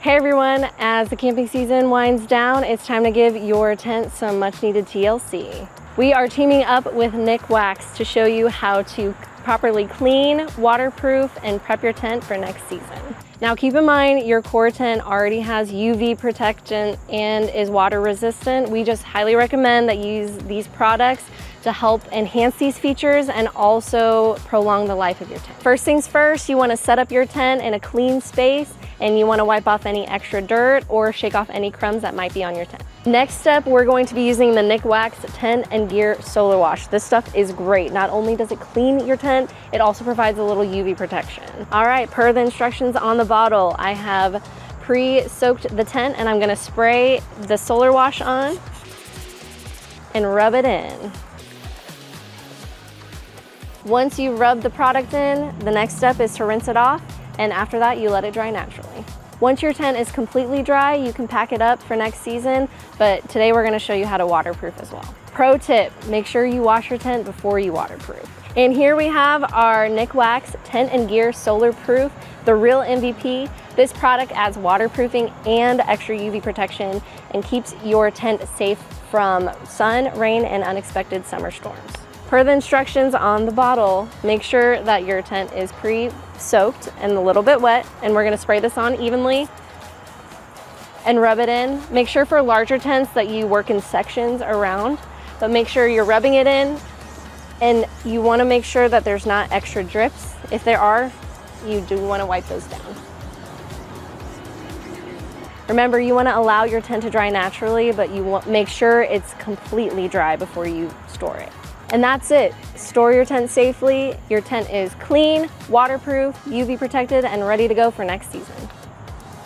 Hey everyone, as the camping season winds down, it's time to give your tent some much needed TLC. We are teaming up with Nikwax to show you how to properly clean, waterproof, and prep your tent for next season. Now keep in mind your core tent already has UV protection and is water resistant. We just highly recommend that you use these products to help enhance these features and also prolong the life of your tent. First things first, you want to set up your tent in a clean space and you want to wipe off any extra dirt or shake off any crumbs that might be on your tent. Next step, we're going to be using the Nikwax Tent and Gear Solar Wash. This stuff is great. Not only does it clean your tent, it also provides a little UV protection. All right, per the instructions on the bottle, I have pre-soaked the tent and I'm gonna spray the Solar Wash on and rub it in. Once you rub the product in, the next step is to rinse it off, and after that, you let it dry naturally. Once your tent is completely dry, you can pack it up for next season, but today we're gonna show you how to waterproof as well. Pro tip, make sure you wash your tent before you waterproof. And here we have our Nikwax Tent and Gear SolarProof, the real MVP. This product adds waterproofing and extra UV protection and keeps your tent safe from sun, rain, and unexpected summer storms. Per the instructions on the bottle, make sure that your tent is pre-soaked and a little bit wet, and we're gonna spray this on evenly and rub it in. Make sure for larger tents that you work in sections around, but make sure you're rubbing it in, and you wanna make sure that there's not extra drips. If there are, you do wanna wipe those down. Remember, you wanna allow your tent to dry naturally, but you want make sure it's completely dry before you store it. And that's it. Store your tent safely. Your tent is clean, waterproof, UV protected, and ready to go for next season.